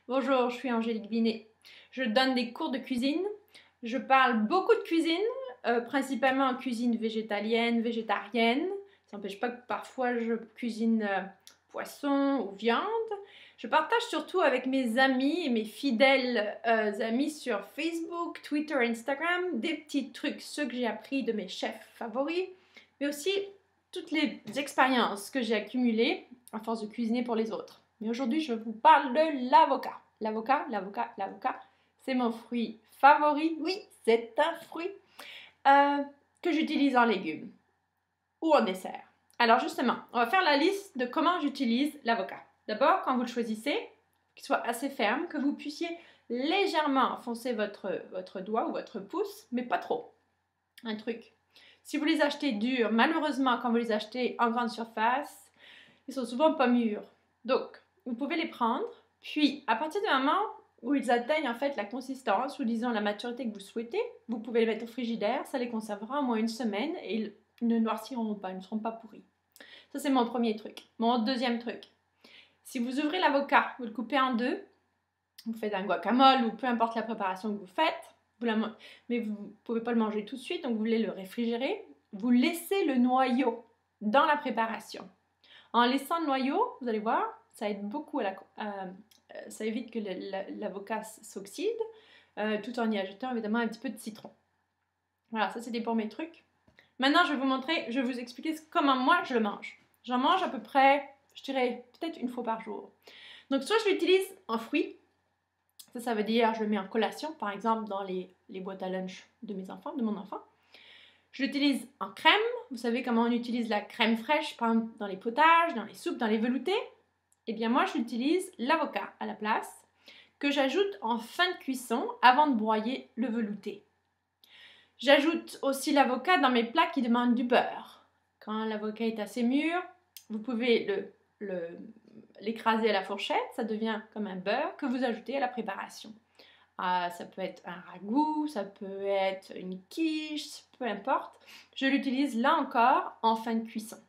Bonjour, je suis Angélique Binet. Je donne des cours de cuisine. Je parle beaucoup de cuisine, principalement en cuisine végétalienne, végétarienne. Ça n'empêche pas que parfois je cuisine poisson ou viande. Je partage surtout avec mes amis et mes fidèles amis sur Facebook, Twitter, Instagram, des petits trucs, ceux que j'ai appris de mes chefs favoris, mais aussi toutes les expériences que j'ai accumulées à force de cuisiner pour les autres. Mais aujourd'hui, je vous parle de l'avocat. L'avocat, c'est mon fruit favori. Oui, c'est un fruit que j'utilise en légumes ou en dessert. Alors justement, on va faire la liste de comment j'utilise l'avocat. D'abord, quand vous le choisissez, qu'il soit assez ferme, que vous puissiez légèrement enfoncer votre doigt ou votre pouce, mais pas trop. Un truc. Si vous les achetez durs, malheureusement, quand vous les achetez en grande surface, ils sont souvent pas mûrs. Donc, vous pouvez les prendre, puis à partir du moment où ils atteignent en fait la consistance ou disons la maturité que vous souhaitez, vous pouvez les mettre au frigidaire, ça les conservera au moins une semaine et ils ne noirciront pas, ils ne seront pas pourris. Ça c'est mon premier truc. Mon deuxième truc, si vous ouvrez l'avocat, vous le coupez en deux, vous faites un guacamole ou peu importe la préparation que vous faites, mais vous ne pouvez pas le manger tout de suite, donc vous voulez le réfrigérer, vous laissez le noyau dans la préparation. En laissant le noyau, vous allez voir, ça aide beaucoup ça évite que l'avocat s'oxyde, tout en y ajoutant évidemment un petit peu de citron. Voilà, ça c'était pour mes trucs. Maintenant, je vais vous expliquer comment moi je le mange. J'en mange à peu près, je dirais, peut-être une fois par jour. Donc, soit je l'utilise en fruits. Ça veut dire je le mets en collation, par exemple dans les boîtes à lunch de mon enfant. Je l'utilise en crème. Vous savez comment on utilise la crème fraîche, par exemple dans les potages, dans les soupes, dans les veloutés? Eh bien moi, j'utilise l'avocat à la place, que j'ajoute en fin de cuisson avant de broyer le velouté. J'ajoute aussi l'avocat dans mes plats qui demandent du beurre. Quand l'avocat est assez mûr, vous pouvez l'écraser à la fourchette, ça devient comme un beurre que vous ajoutez à la préparation. Ça peut être un ragoût, ça peut être une quiche, peu importe. Je l'utilise là encore en fin de cuisson.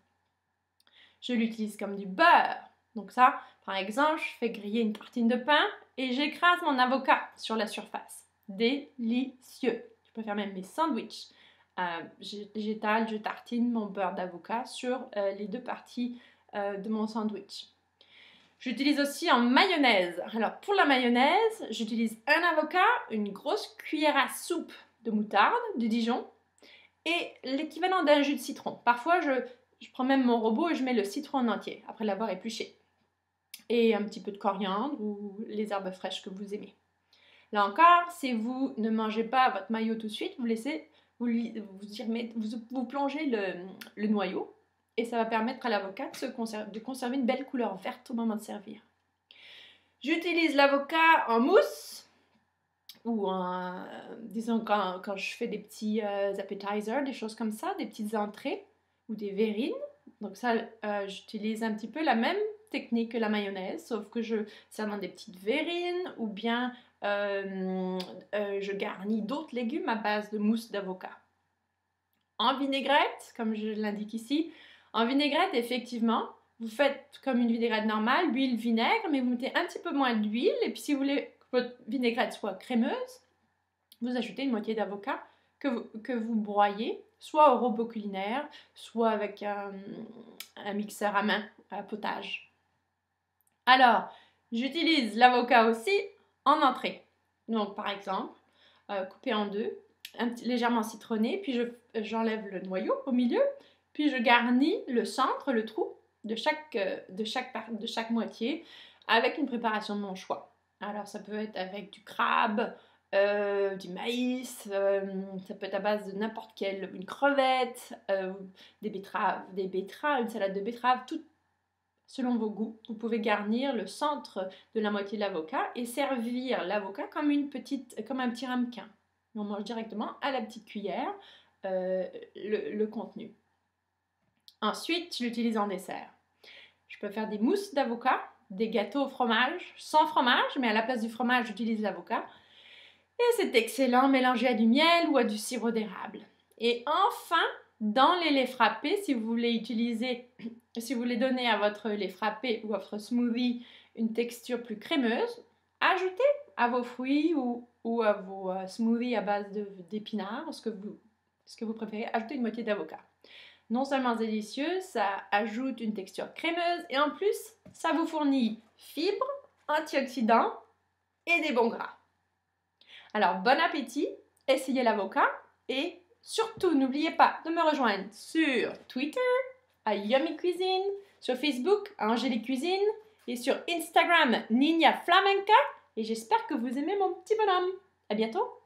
Je l'utilise comme du beurre. Donc ça, par exemple, je fais griller une tartine de pain et j'écrase mon avocat sur la surface. Délicieux. Je peux faire même mes sandwichs. Je tartine mon beurre d'avocat sur les deux parties de mon sandwich. J'utilise aussi en mayonnaise. Alors pour la mayonnaise, j'utilise un avocat, une grosse cuillère à soupe de moutarde, de Dijon et l'équivalent d'un jus de citron. Parfois, je prends même mon robot et je mets le citron en entier après l'avoir épluché. Et un petit peu de coriandre ou les herbes fraîches que vous aimez. Là encore, si vous ne mangez pas votre mayo tout de suite, vous plongez le noyau et ça va permettre à l'avocat de conserver une belle couleur verte au moment de servir. J'utilise l'avocat en mousse ou disons quand je fais des petits appetizers, des choses comme ça, des petites entrées ou des verrines. Donc ça, j'utilise un petit peu la même technique que la mayonnaise, sauf que je sers dans des petites verrines ou bien je garnis d'autres légumes à base de mousse d'avocat. En vinaigrette, comme je l'indique ici, en vinaigrette, effectivement, vous faites comme une vinaigrette normale, huile, vinaigre, mais vous mettez un petit peu moins d'huile. Et puis si vous voulez que votre vinaigrette soit crémeuse, vous ajoutez une moitié d'avocat que vous broyez, soit au robot culinaire, soit avec un mixeur à main, à potage. Alors, j'utilise l'avocat aussi en entrée. Donc, par exemple, coupé en deux, légèrement citronné, puis j'enlève le noyau au milieu, puis je garnis le centre, le trou de chaque moitié avec une préparation de mon choix. Alors, ça peut être avec du crabe, du maïs, ça peut être à base de n'importe quelle, une crevette, des betteraves, une salade de betteraves, tout selon vos goûts. Vous pouvez garnir le centre de la moitié de l'avocat et servir l'avocat comme un petit ramequin. On mange directement à la petite cuillère le contenu. Ensuite, je l'utilise en dessert. Je peux faire des mousses d'avocat, des gâteaux au fromage, sans fromage, mais à la place du fromage, j'utilise l'avocat. Et c'est excellent mélangé à du miel ou à du sirop d'érable. Et enfin, dans les laits frappés, si vous voulez donner à votre lait frappé ou à votre smoothie une texture plus crémeuse, Ajoutez à vos fruits ou à vos smoothies à base d'épinards, ce que vous préférez, ajoutez une moitié d'avocat. Non seulement délicieux, ça ajoute une texture crémeuse et en plus, ça vous fournit fibres, antioxydants et des bons gras. Alors, bon appétit, essayez l'avocat et surtout, n'oubliez pas de me rejoindre sur Twitter, à Yummy Cuisine, sur Facebook, à Angélique Cuisine et sur Instagram, Nina Flamenca. Et j'espère que vous aimez mon petit bonhomme. À bientôt!